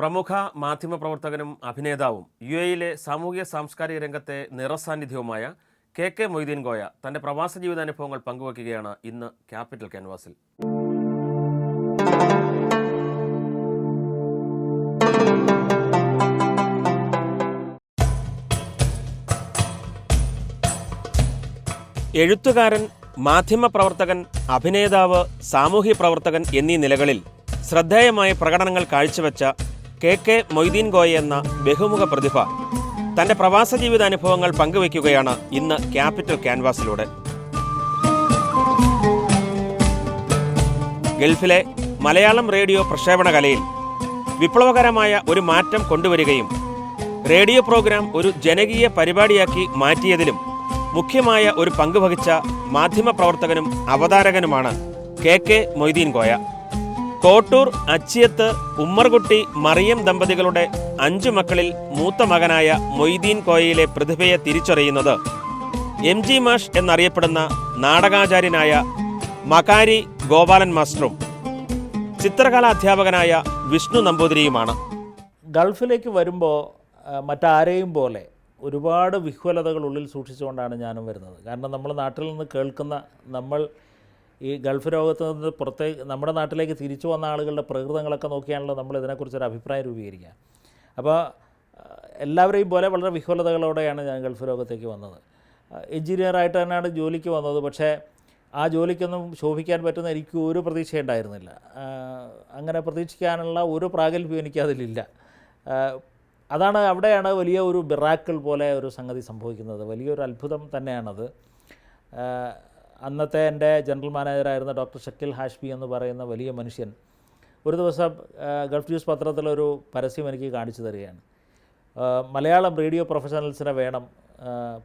പ്രമുഖ മാധ്യമപ്രവർത്തകനും അഭിനേതാവും UAE-ലെ സാമൂഹിക സാംസ്കാരിക രംഗത്തെ നിറസാന്നിധ്യവുമായ KK മൊയ്തീൻ കോയ തന്റെ പ്രവാസ ജീവിതാനുഭവങ്ങൾ പങ്കുവയ്ക്കുകയാണ് ഇന്ന് ക്യാപിറ്റൽ ക്യാൻവാസിൽ. എഴുത്തുകാരൻ, മാധ്യമപ്രവർത്തകൻ, അഭിനേതാവ്, സാമൂഹ്യ പ്രവർത്തകൻ എന്നീ നിലകളിൽ ശ്രദ്ധേയമായ പ്രകടനങ്ങൾ കാഴ്ചവെച്ച KK മൊയ്തീൻ കോയ എന്ന ബഹുമുഖ പ്രതിഭ തന്റെ പ്രവാസ ജീവിതാനുഭവങ്ങൾ പങ്കുവയ്ക്കുകയാണ് ഇന്ന് ക്യാപിറ്റൽ ക്യാൻവാസിലൂടെ. ഗൾഫിലെ മലയാളം റേഡിയോ പ്രക്ഷേപണ കലയിൽ വിപ്ലവകരമായ ഒരു മാറ്റം കൊണ്ടുവരികയും റേഡിയോ പ്രോഗ്രാം ഒരു ജനകീയ പരിപാടിയാക്കി മാറ്റിയതിലും മുഖ്യമായ ഒരു പങ്ക് വഹിച്ച മാധ്യമപ്രവർത്തകനും അവതാരകനുമാണ് KK മൊയ്തീൻ കോയ. കോട്ടൂർ, അച്ചിയത്ത്, ഉമ്മർകുട്ടി, മറിയം ദമ്പതികളുടെ 5 മക്കളിൽ മൂത്ത മകനായ മൊയ്തീൻ കോയയിലെ പ്രതിഭയെ തിരിച്ചറിയുന്നത് MG മാഷ് എന്നറിയപ്പെടുന്ന നാടകാചാര്യനായ മകാരി ഗോപാലൻ മാസ്റ്ററും ചിത്രകലാധ്യാപകനായ വിഷ്ണു നമ്പൂതിരിയുമാണ്. ഗൾഫിലേക്ക് വരുമ്പോൾ മറ്റാരെയും പോലെ ഒരുപാട് വിഹ്വലതകൾ ഉള്ളിൽ സൂക്ഷിച്ചുകൊണ്ടാണ് ഞാനും വരുന്നത്. കാരണം നമ്മൾ നാട്ടിൽ നിന്ന് കേൾക്കുന്ന, നമ്മൾ ഈ ഗൾഫ് ലോകത്ത് നിന്ന് പുറത്തേക്ക് നമ്മുടെ നാട്ടിലേക്ക് തിരിച്ചു വന്ന ആളുകളുടെ പ്രകൃതങ്ങളൊക്കെ നോക്കിയാണല്ലോ നമ്മൾ ഇതിനെക്കുറിച്ചൊരു അഭിപ്രായം രൂപീകരിക്കുക. അപ്പോൾ എല്ലാവരെയും പോലെ വളരെ വിഹ്വലതകളോടെയാണ് ഞാൻ ഗൾഫ് ലോകത്തേക്ക് വന്നത്. എഞ്ചിനീയറായിട്ട് തന്നെയാണ് ജോലിക്ക് വന്നത്. പക്ഷേ ആ ജോലിക്കൊന്നും ശോഭിക്കാൻ പറ്റുന്ന എനിക്ക് ഒരു പ്രതീക്ഷയുണ്ടായിരുന്നില്ല. അങ്ങനെ പ്രതീക്ഷിക്കാനുള്ള ഒരു പ്രാഗൽഭ്യം എനിക്കതിലില്ല. അവിടെയാണ് വലിയ ഒരു മിറാക്കിൾ പോലെ ഒരു സംഗതി സംഭവിക്കുന്നത്. വലിയൊരു അത്ഭുതം തന്നെയാണത്. അന്നത്തെ എൻ്റെ ജനറൽ മാനേജറായിരുന്ന ഡോക്ടർ ഷക്കീൽ ഹാഷ്മി എന്ന് പറയുന്ന വലിയ മനുഷ്യൻ ഒരു ദിവസം ഗൾഫ് ന്യൂസ് പത്രത്തിലൊരു പരസ്യം എനിക്ക് കാണിച്ചു തരികയാണ്. മലയാളം റേഡിയോ പ്രൊഫഷണൽസിനെ വേണം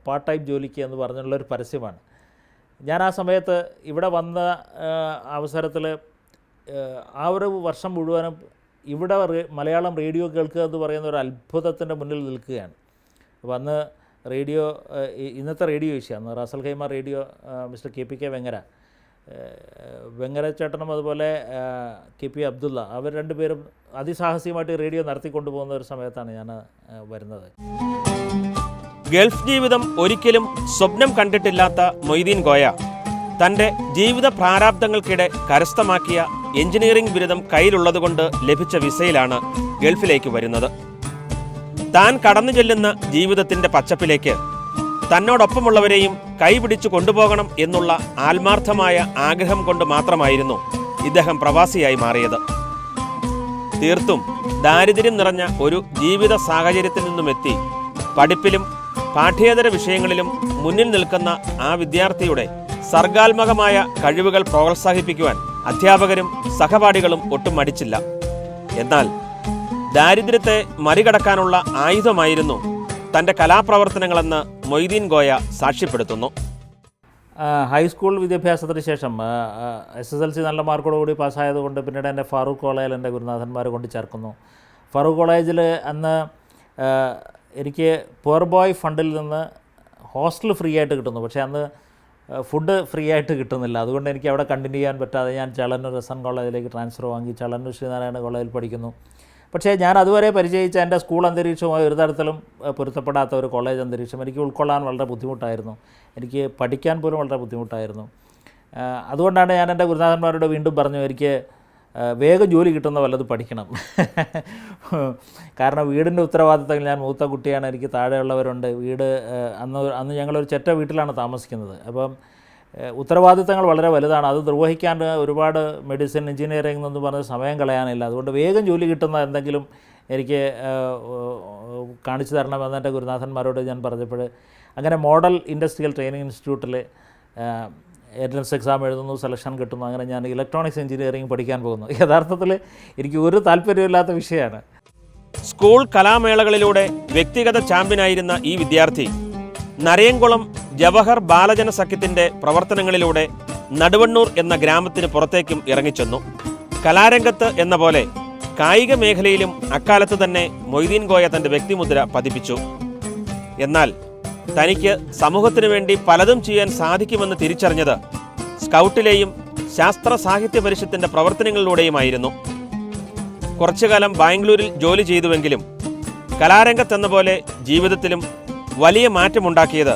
പാർട്ട് ടൈം ജോലിക്ക് എന്ന് പറഞ്ഞുള്ളൊരു പരസ്യമാണ്. ഞാൻ ആ സമയത്ത് ഇവിടെ വന്ന അവസരത്തിൽ ആ ഒരു വർഷം മുഴുവനും ഇവിടെ മലയാളം റേഡിയോ കേൾക്കുക എന്ന് പറയുന്ന ഒരു അത്ഭുതത്തിൻ്റെ മുന്നിൽ നിൽക്കുകയാണ്. അപ്പോൾ അന്ന് റേഡിയോ, ഇന്നത്തെ റേഡിയോ ഏഷ്യ, അന്ന് Ras al Khaimah radio mister KPK Vengara ചേട്ടനും അതുപോലെ KP അബ്ദുള്ള, അവർ രണ്ടുപേരും അതിസാഹസികമായിട്ട് റേഡിയോ നടത്തിക്കൊണ്ടുപോകുന്ന ഒരു സമയത്താണ് ഞാൻ വരുന്നത്. ഗൾഫ് ജീവിതം ഒരിക്കലും സ്വപ്നം കണ്ടിട്ടില്ലാത്ത മൊയ്തീൻ കോയ തൻ്റെ ജീവിത പ്രാരാബ്ദങ്ങൾക്കിടെ കരസ്ഥമാക്കിയ എഞ്ചിനീയറിംഗ് ബിരുദം കയ്യിലുള്ളതുകൊണ്ട് ലഭിച്ച വിസയിലാണ് ഗൾഫിലേക്ക് വരുന്നത്. താൻ കടന്നു ചെല്ലുന്ന ജീവിതത്തിൻ്റെ പച്ചപ്പിലേക്ക് തന്നോടൊപ്പമുള്ളവരെയും കൈപിടിച്ചു കൊണ്ടുപോകണം എന്നുള്ള ആത്മാർത്ഥമായ ആഗ്രഹം കൊണ്ട് മാത്രമായിരുന്നു ഇദ്ദേഹം പ്രവാസിയായി മാറിയത്. തീർത്തും ദാരിദ്ര്യം നിറഞ്ഞ ഒരു ജീവിത സാഹചര്യത്തിൽ നിന്നുമെത്തി പഠിപ്പിലും പാഠ്യേതര വിഷയങ്ങളിലും മുന്നിൽ നിൽക്കുന്ന ആ വിദ്യാർത്ഥിയുടെ സർഗാത്മകമായ കഴിവുകൾ പ്രോത്സാഹിപ്പിക്കുവാൻ അധ്യാപകരും സഹപാഠികളും ഒട്ടും മടിച്ചില്ല. എന്നാൽ ദാരിദ്ര്യത്തെ മറികടക്കാനുള്ള ആയുധമായിരുന്നു തൻ്റെ കലാപ്രവർത്തനങ്ങളെന്ന് മൊയ്തീൻ കോയ സാക്ഷ്യപ്പെടുത്തുന്നു. ഹൈസ്കൂൾ വിദ്യാഭ്യാസത്തിന് ശേഷം SSLC നല്ല മാർക്കോടുകൂടി പാസ്സായതുകൊണ്ട് പിന്നീട് എൻ്റെ ഫാറൂഖ് കോളേജിൽ എൻ്റെ ഗുരുനാഥന്മാരെ കൊണ്ട് ചേർക്കുന്നു. ഫാറൂഖ് കോളേജിൽ അന്ന് എനിക്ക് പുവർ ബോയ് ഫണ്ടിൽ നിന്ന് ഹോസ്റ്റൽ ഫ്രീ ആയിട്ട് കിട്ടുന്നു. പക്ഷേ അന്ന് ഫുഡ് ഫ്രീ ആയിട്ട് കിട്ടുന്നില്ല. അതുകൊണ്ട് എനിക്ക് അവിടെ കണ്ടിന്യൂ ചെയ്യാൻ പറ്റാതെ ഞാൻ ചളന്നൂർ SN കോളേജിലേക്ക് ട്രാൻസ്ഫർ വാങ്ങി ചളന്നൂർ ശ്രീനാരായണ കോളേജിൽ പഠിക്കുന്നു. പക്ഷേ ഞാൻ അതുവരെ പരിചയിച്ച എൻ്റെ സ്കൂൾ അന്തരീക്ഷവുമായി ഒരു തരത്തിലും പൊരുത്തപ്പെടാത്ത ഒരു കോളേജ് അന്തരീക്ഷം എനിക്ക് ഉൾക്കൊള്ളാൻ വളരെ ബുദ്ധിമുട്ടായിരുന്നു. എനിക്ക് പഠിക്കാൻ പോലും വളരെ ബുദ്ധിമുട്ടായിരുന്നു. അതുകൊണ്ടാണ് ഞാൻ എൻ്റെ ഗുരുനാഥന്മാരോട് വീണ്ടും പറഞ്ഞു, എനിക്ക് വേഗം ജോലി കിട്ടുന്ന വല്ലത് പഠിക്കണം. കാരണം വീടിൻ്റെ ഉത്തരവാദിത്തങ്ങൾ, ഞാൻ മൂത്ത കുട്ടിയാണ്, എനിക്ക് താഴെയുള്ളവരുണ്ട്. വീട് അന്ന് ഞങ്ങളൊരു ചെറ്റ വീട്ടിലാണ് താമസിക്കുന്നത്. അപ്പം ഉത്തരവാദിത്തങ്ങൾ വളരെ വലുതാണ്. അത് നിർവഹിക്കാൻ ഒരുപാട് മെഡിസിൻ, എഞ്ചിനീയറിംഗ് എന്നൊന്നും പറഞ്ഞ് സമയം കളയാനില്ല. അതുകൊണ്ട് വേഗം ജോലി കിട്ടുന്ന എന്തെങ്കിലും എനിക്ക് കാണിച്ചു തരണമെന്ന് എൻ്റെ ഗുരുനാഥന്മാരോട് ഞാൻ പറഞ്ഞപ്പോൾ അങ്ങനെ മോഡൽ ഇൻഡസ്ട്രിയൽ ട്രെയിനിങ് ഇൻസ്റ്റിറ്റ്യൂട്ടിൽ എൻട്രൻസ് എക്സാം എഴുതുന്നു, സെലക്ഷൻ കിട്ടുന്നു. അങ്ങനെ ഞാൻ ഇലക്ട്രോണിക്സ് എഞ്ചിനീയറിംഗ് പഠിക്കാൻ പോകുന്നു. യഥാർത്ഥത്തിൽ എനിക്ക് ഒരു താല്പര്യമില്ലാത്ത വിഷയമാണ്. സ്കൂൾ കലാമേളകളിലൂടെ വ്യക്തിഗത ചാമ്പ്യനായിരുന്ന ഈ വിദ്യാർത്ഥി നരയംകുളം ജവഹർ ബാലജന സഖ്യത്തിൻ്റെ പ്രവർത്തനങ്ങളിലൂടെ നടുവണ്ണൂർ എന്ന ഗ്രാമത്തിന് പുറത്തേക്കും ഇറങ്ങിച്ചെന്നു. കലാരംഗത്ത് എന്ന പോലെ കായിക മേഖലയിലും അക്കാലത്ത് തന്നെ മൊയ്തീൻ കോയ തൻ്റെ വ്യക്തിമുദ്ര പതിപ്പിച്ചു. എന്നാൽ തനിക്ക് സമൂഹത്തിനു വേണ്ടി പലതും ചെയ്യാൻ സാധിക്കുമെന്ന് തിരിച്ചറിഞ്ഞത് സ്കൗട്ടിലെയും ശാസ്ത്ര സാഹിത്യ പരിഷത്തിൻ്റെ പ്രവർത്തനങ്ങളിലൂടെയുമായിരുന്നു. കുറച്ചുകാലം ബാംഗ്ലൂരിൽ ജോലി ചെയ്തുവെങ്കിലും കലാരംഗത്തെന്ന പോലെ ജീവിതത്തിലും വലിയ മാറ്റമുണ്ടാക്കിയത്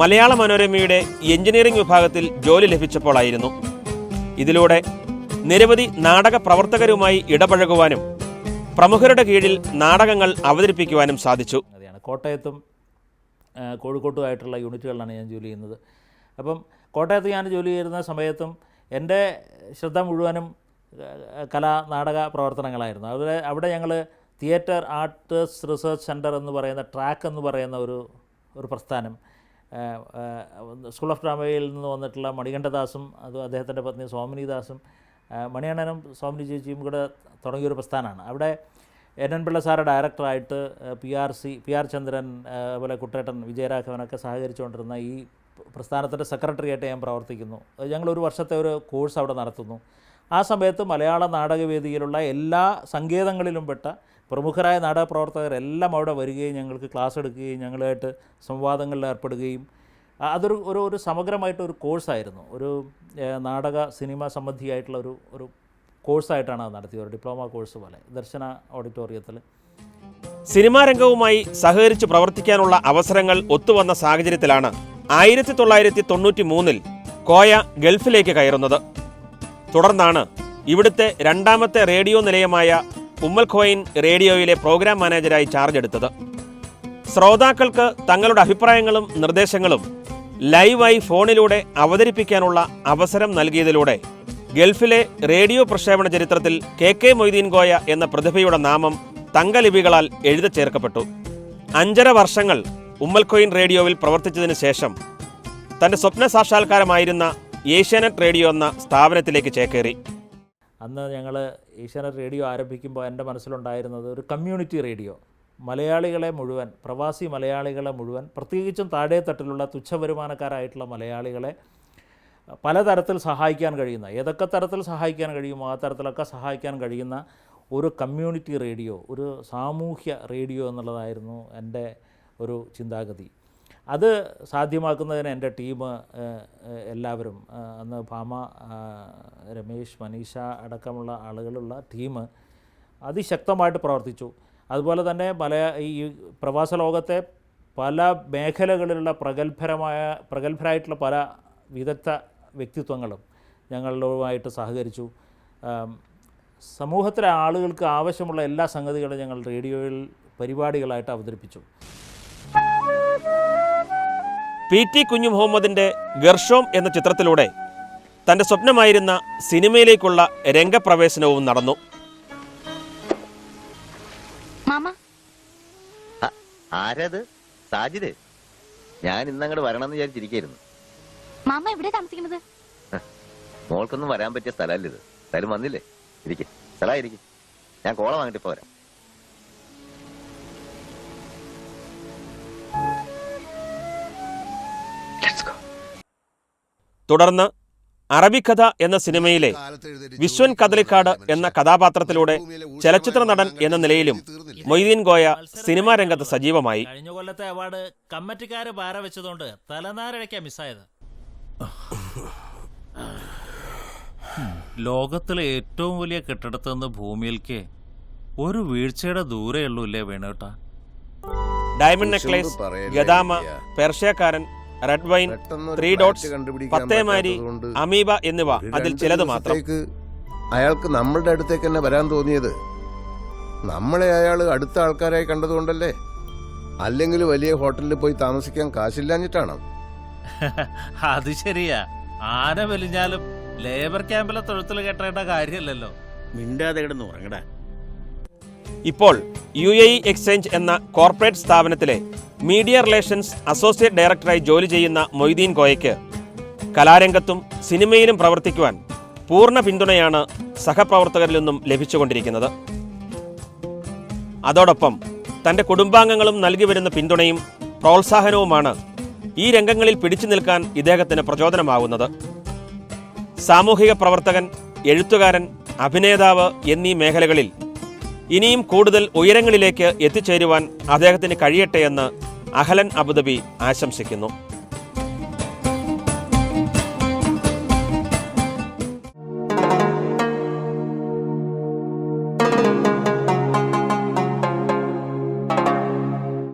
മലയാള മനോരമയുടെ എഞ്ചിനീയറിംഗ് വിഭാഗത്തിൽ ജോലി ലഭിച്ചപ്പോഴായിരുന്നു. ഇതിലൂടെ നിരവധി നാടക പ്രവർത്തകരുമായി ഇടപഴകുവാനും പ്രമുഖരുടെ കീഴിൽ നാടകങ്ങൾ അവതരിപ്പിക്കുവാനും സാധിച്ചു. കോട്ടയത്തും കോഴിക്കോട്ടുമായിട്ടുള്ള യൂണിറ്റുകളിലാണ് ഞാൻ ജോലി ചെയ്യുന്നത്. അപ്പം കോട്ടയത്ത് ഞാൻ ജോലി ചെയ്യുന്ന സമയത്തും എൻ്റെ ശ്രദ്ധ മുഴുവനും നാടക പ്രവർത്തനങ്ങളായിരുന്നു. അവിടെ ഞങ്ങൾ തിയേറ്റർ ആർട്സ് റിസർച്ച് സെൻറ്റർ എന്ന് പറയുന്ന ട്രാക്ക് എന്ന് പറയുന്ന ഒരു പ്രസ്ഥാനം, സ്കൂൾ ഓഫ് ഡ്രാമയിൽ നിന്ന് വന്നിട്ടുള്ള മണികണ്ഠദാസും അദ്ദേഹത്തിൻ്റെ പത്നി സോമിനിദാസും മണിയണ്ണനും സോമിനി ചേച്ചിയും കൂടെ തുടങ്ങിയൊരു പ്രസ്ഥാനമാണ്. അവിടെ എൻ പിള്ള സാറ് ഡയറക്ടറായിട്ട് പി ആർ ചന്ദ്രൻ, അതുപോലെ കുട്ടേട്ടൻ, വിജയരാഘവനൊക്കെ സഹകരിച്ചുകൊണ്ടിരുന്ന ഈ പ്രസ്ഥാനത്തിൻ്റെ സെക്രട്ടറിയായിട്ട് ഞാൻ പ്രവർത്തിക്കുന്നു. ഞങ്ങളൊരു വർഷത്തെ ഒരു കോഴ്സ് അവിടെ നടത്തുന്നു. ആ സമയത്ത് മലയാള നാടകവേദിയിലുള്ള എല്ലാ സങ്കേതങ്ങളിലും പെട്ട പ്രമുഖരായ നാടക പ്രവർത്തകരെല്ലാം അവിടെ വരികയും ഞങ്ങൾക്ക് ക്ലാസ് എടുക്കുകയും ഞങ്ങളുമായിട്ട് സംവാദങ്ങളിൽ ഏർപ്പെടുകയും അതൊരു സമഗ്രമായിട്ടൊരു കോഴ്സായിരുന്നു. ഒരു നാടക സിനിമ സംബന്ധിയായിട്ടുള്ള ഒരു കോഴ്സായിട്ടാണ് അത് നടത്തിയത്, ഒരു ഡിപ്ലോമ കോഴ്സ് പോലെ ദർശന ഓഡിറ്റോറിയത്തിൽ. സിനിമാ രംഗവുമായി സഹകരിച്ച് പ്രവർത്തിക്കാനുള്ള അവസരങ്ങൾ ഒത്തുവന്ന സാഹചര്യത്തിലാണ് 1993 കോയ ഗൾഫിലേക്ക് കയറുന്നത്. തുടർന്നാണ് ഇവിടുത്തെ രണ്ടാമത്തെ റേഡിയോ നിലയമായ ഉമ്മൽ ഖോയിൻ റേഡിയോയിലെ പ്രോഗ്രാം മാനേജരായി ചാർജ് എടുത്തത്. ശ്രോതാക്കൾക്ക് തങ്ങളുടെ അഭിപ്രായങ്ങളും നിർദ്ദേശങ്ങളും ലൈവായി ഫോണിലൂടെ അവതരിപ്പിക്കാനുള്ള അവസരം നൽകിയതിലൂടെ ഗൾഫിലെ റേഡിയോ പ്രക്ഷേപണ ചരിത്രത്തിൽ കെ മൊയ്തീൻ കോയ എന്ന പ്രതിഭയുടെ നാമം തങ്കലിപികളാൽ എഴുതി ചേർക്കപ്പെട്ടു. 5.5 വർഷങ്ങൾ ഉമ്മൽ ഖോയിൻ റേഡിയോയിൽ പ്രവർത്തിച്ചതിന് ശേഷം തൻ്റെ സ്വപ്ന സാക്ഷാത്കാരമായിരുന്ന ഏഷ്യാനെറ്റ് റേഡിയോ എന്ന സ്ഥാപനത്തിലേക്ക് ചേക്കേറി. അന്ന് ഞങ്ങൾ ഏഷ്യാനെറ്റ് റേഡിയോ ആരംഭിക്കുമ്പോൾ എൻ്റെ മനസ്സിലുണ്ടായിരുന്നത് ഒരു കമ്മ്യൂണിറ്റി റേഡിയോ, മലയാളികളെ മുഴുവൻ, പ്രവാസി മലയാളികളെ മുഴുവൻ, പ്രത്യേകിച്ചും താഴെത്തട്ടിലുള്ള തുച്ഛവരുമാനക്കാരായിട്ടുള്ള മലയാളികളെ പലതരത്തിൽ സഹായിക്കാൻ കഴിയുന്ന, ഏതൊക്കെ തരത്തിൽ സഹായിക്കാൻ കഴിയുമോ ആ തരത്തിലൊക്കെ സഹായിക്കാൻ കഴിയുന്ന ഒരു കമ്മ്യൂണിറ്റി റേഡിയോ, ഒരു സാമൂഹ്യ റേഡിയോ എന്നുള്ളതായിരുന്നു എൻ്റെ ഒരു ചിന്താഗതി. അത് സാധ്യമാക്കുന്നതിന് എൻ്റെ ടീം എല്ലാവരും, അന്ന് ഭാമ, രമേശ്, മനീഷ അടക്കമുള്ള ആളുകളുള്ള ടീം അതിശക്തമായിട്ട് പ്രവർത്തിച്ചു. അതുപോലെ തന്നെ ഈ പ്രവാസ ലോകത്തെ പല മേഖലകളിലുള്ള പ്രഗത്ഭരായിട്ടുള്ള പല വിദഗ്ധ വ്യക്തിത്വങ്ങളും ഞങ്ങളുമായിട്ട് സഹകരിച്ചു. സമൂഹത്തിലെ ആളുകൾക്ക് ആവശ്യമുള്ള എല്ലാ സംഗതികളും ഞങ്ങൾ റേഡിയോയിൽ പരിപാടികളായിട്ട് അവതരിപ്പിച്ചു. PT കുഞ്ഞു മുഹമ്മദിൻ്റെ ഗർഷോം എന്ന ചിത്രത്തിലൂടെ തൻ്റെ സ്വപ്നമായിരുന്ന സിനിമയിലേക്കുള്ള രംഗപ്രവേശനവും നടന്നു. ആരത്? സാജിദ്. ഞാൻ ഇന്നങ്ങോട്ട് വരണമെന്ന് വിചാരിച്ചിരിക്കുന്നു. മാമ എവിടെ താമസിക്കുന്നത്? മോൾക്കൊന്നും വരാൻ പറ്റിയ സ്ഥലമല്ല ഇത്. സ്ഥലം വന്നില്ലേ? ഇരിക്കും, സ്ഥലമായിരിക്കും. ഞാൻ കോള വാങ്ങിട്ട് ഇപ്പൊ വരാം. തുടർന്ന് അറബിക്കഥ എന്ന സിനിമയിലെ വിശ്വൻ കദളിക്കാട് എന്ന കഥാപാത്രത്തിലൂടെ ചലച്ചിത്ര നടൻ എന്ന നിലയിലും മൊയ്തീൻ കോയ സിനിമാ രംഗത്ത് സജീവമായി. കഴിഞ്ഞ കൊല്ലത്തെ അവാർഡ് കമ്മിറ്റിക്കാര് പാര വെച്ചതുകൊണ്ട് തലനാരഴയ്ക്കാ മിസ്സായത്. ലോകത്തിലെ ഏറ്റവും വലിയ കെട്ടിടത്തുനിന്ന് ഭൂമിയിലേക്ക് ഒരു വീഴ്ചയുടെ ദൂരേ ഉള്ളൂ വേണേട്ടാ. Diamond necklace, Gaddama, Pershyakkaran, red wine, 3 dots, Pathemari, amoeba എന്നിവ അതിൽ ചിലത് മാത്രം. അയാൾക്ക് നമ്മളുടെ അടുത്തേക്ക് തന്നെ വരാൻ തോന്നിയത് നമ്മളെ അയാൾ അടുത്ത ആൾക്കാരായി കണ്ടതുകൊണ്ടല്ലേ? അല്ലെങ്കിൽ വലിയ ഹോട്ടലിൽ പോയി താമസിക്കാൻ കാശില്ലാഞ്ഞിട്ടാണോ? അത് ശരിയാ. ആന വലിഞ്ഞാലും ലേബർ ക്യാമ്പിലെ തൊഴുത്തിൽ കെട്ടേണ്ട കാര്യമല്ലല്ലോ. മിണ്ടാതെ കിടന്ന് ഉറങ്ങടാ. ഇപ്പോൾ UAE എക്സ്ചേഞ്ച് എന്ന കോർപ്പറേറ്റ് സ്ഥാപനത്തിലെ മീഡിയ റിലേഷൻസ് അസോസിയേറ്റ് ഡയറക്ടറായി ജോലി ചെയ്യുന്ന മൊയ്തീൻ കോയയ്ക്ക് കലാരംഗത്തും സിനിമയിലും പ്രവർത്തിക്കുവാൻ പൂർണ്ണ പിന്തുണയാണ് സഹപ്രവർത്തകരിൽ നിന്നും ലഭിച്ചുകൊണ്ടിരിക്കുന്നത്. അതോടൊപ്പം തൻ്റെ കുടുംബാംഗങ്ങളും നൽകി വരുന്ന പിന്തുണയും പ്രോത്സാഹനവുമാണ് ഈ രംഗങ്ങളിൽ പിടിച്ചു നിൽക്കാൻ ഇദ്ദേഹത്തിന് പ്രചോദനമാകുന്നത്. സാമൂഹിക പ്രവർത്തകൻ, എഴുത്തുകാരൻ, അഭിനേതാവ് എന്നീ മേഖലകളിൽ ഇനിയും കൂടുതൽ ഉയരങ്ങളിലേക്ക് എത്തിച്ചേരുവാൻ അദ്ദേഹത്തിന് കഴിയട്ടെ എന്ന് അഹ്ലൻ അബുദാബി ആശംസിക്കുന്നു.